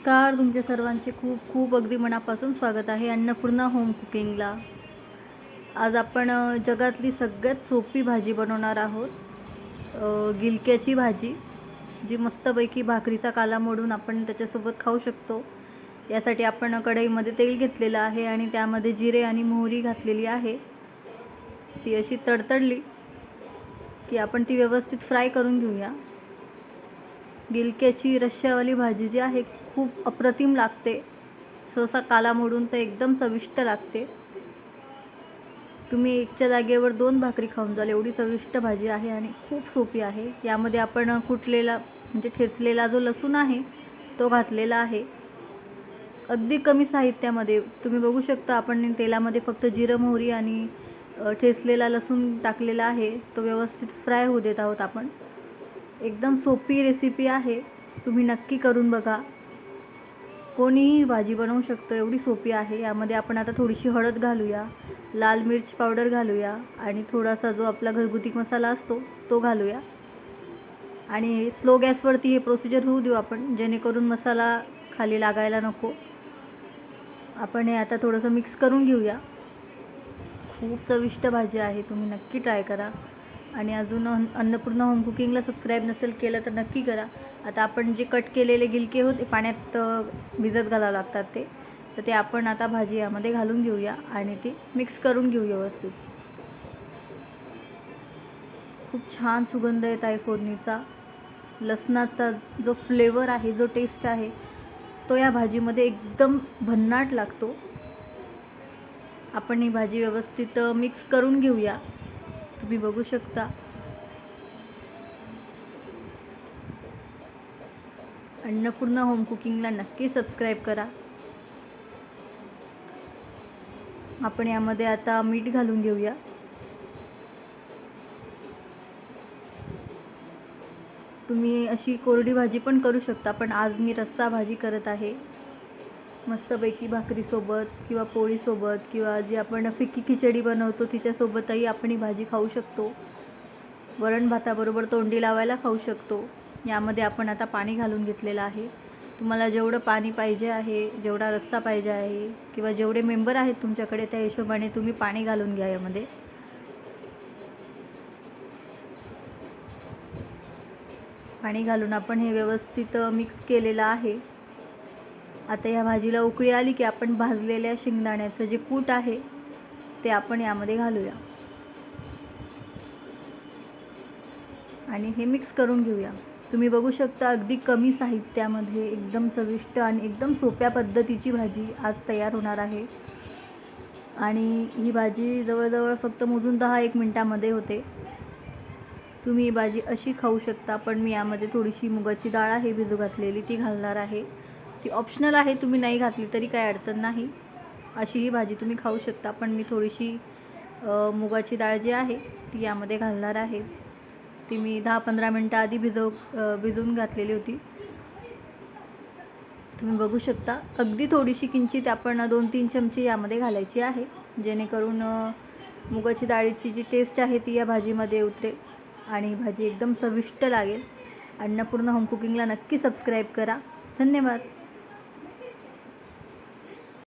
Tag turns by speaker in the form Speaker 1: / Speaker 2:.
Speaker 1: नमस्कार, तुमच्या सर्वांचे खूप खूप अगदी मनापासून स्वागत आहे अन्नपूर्णा होम कुकिंगला। आज आपण जगातली सगळ्यात सोपी भाजी बनवणार आहोत, गिलक्याची भाजी, जी मस्तपैकी भाकरीचा काला मोडून आपण त्याच्यासोबत खाऊ शकतो। यासाठी आपण कढईमध्ये तेल घेतलेलं आहे आणि त्यामध्ये जिरे आणि मोहरी घातलेली आहे। ती अशी तडतडली की आपण ती व्यवस्थित फ्राय करून घेऊया। गिलक्याची रश्श्यावाली भाजी जी आहे खूप अप्रतिम लागते, सहसा काला मोडून तर एकदम चविष्ट लागते। तुम्ही एकच्या जागेवर 2 भाकरी खाऊन जाल एवढी चविष्ट भाजी आहे आणि खूप सोपी आहे। यामध्ये आपण कुटलेला म्हणजे ठेचलेला जो लसूण आहे तो घातलेला आहे। अगदी कमी साहित्यामध्ये तुम्ही बघू शकता, आपण तेलामध्ये फक्त जिरं मोहरी आणि ठेचलेला लसूण टाकलेला आहे। तो व्यवस्थित फ्राय होऊ देत आहोत आपण। एकदम सोपी रेसिपी आहे, तुम्ही नक्की करून बघा। कोणीही भाजी बनवू शकतो, एवढी सोपी आहे। यामध्ये आपण आता थोडीशी हळद घालूया, लाल मिर्च पावडर घालूया आणि थोडासा जो आपला घरगुती मसाला असतो तो घालूया आणि स्लो गॅसवरती हे प्रोसिजर होऊ देऊ आपण, जेणेकरून मसाला खाली लागायला नको। आपण हे आता थोडंसं मिक्स करून घेऊया। खूप चविष्ट भाजी आहे, तुम्ही नक्की ट्राय करा आणि अजून अन्नपूर्णा होम कुकिंगला सबस्क्राईब नसेल केलं तर नक्की करा। आता आपण जे कट केलेले गिलके होते पाण्यात भिजत घालावं लागतात ते आपण आता भाजी यामध्ये घालून घेऊया आणि ती मिक्स करून घेऊ व्यवस्थित। खूप छान सुगंध येत आहे फोडणीचा, लसणाचा जो फ्लेवर आहे, जो टेस्ट आहे तो या भाजीमध्ये एकदम भन्नाट लागतो। आपण ही भाजी व्यवस्थित मिक्स करून घेऊया। तुम्ही बघू शकता, अन्नपूर्णा होम कुकिंगला नक्की सबस्क्राईब करा। आपण यामध्ये आता मीठ घालून घेऊया। तुम्ही अशी कोरडी भाजी पण करू शकता, पण आज मी रस्सा भाजी करत आहे। मस्तपैकी भाकरीसोबत किंवा पोळीसोबत किंवा जी आपण फिक्की खिचडी बनवतो तिच्यासोबतही आपण ही भाजी खाऊ शकतो। वरण भाताबरोबर तोंडी लावायला खाऊ शकतो। यामध्ये आपण आता पाणी घालून घेतलेलं आहे। तुम्हाला जेवढं पाणी पाहिजे आहे, जेवढा रस्सा पाहिजे आहे किंवा जेवढे मेंबर आहेत तुमच्याकडे त्या हिशोबाने तुम्ही पाणी घालून घ्या। यामध्ये पाणी घालून आपण हे व्यवस्थित मिक्स केलेलं आहे। आता या भाजीला उकळी आली की आपण भाजलेल्या शेंगदाण्याचं जे कूट आहे ते आपण यामध्ये घालूया आणि हे मिक्स करून घेऊया। तुम्ही बघू शकता, अगदी कमी साहित्यामध्ये एकदम चविष्ट आणि एकदम सोप्या पद्धतीची भाजी आज तयार होणार आहे आणि ही भाजी जवळजवळ फक्त मोजून 10-1 मिनिटामध्ये होते। तुम्ही ही भाजी अशी खाऊ शकता, पण मी यामध्ये थोडीशी मुगाची डाळ आहे भिजू घातलेली, ती घालणार आहे। ती ऑप्शनल आहे, तुम्ही नाही घातली तरी काही अडचण नाही। अशी ही भाजी तुम्ही खाऊ शकता, पण मी थोडीशी मुगाची डाळ जी आहे ती यामध्ये घालणार आहे। ती मी 10-15 मिनटं आधी भिजवून घातलेली होती। तुम्ही बघू शकता, अगदी थोडीशी किंचित आपण 2-3 चमचे यामध्ये घालायची आहे, जेणेकरून मुगाची डाळीची जी टेस्ट आहे ती या भाजीमध्ये उतरेल आणि ही भाजी एकदम चविष्ट लागेल। अन्नपूर्णा होम कुकिंगला नक्की सबस्क्राईब करा। धन्यवाद।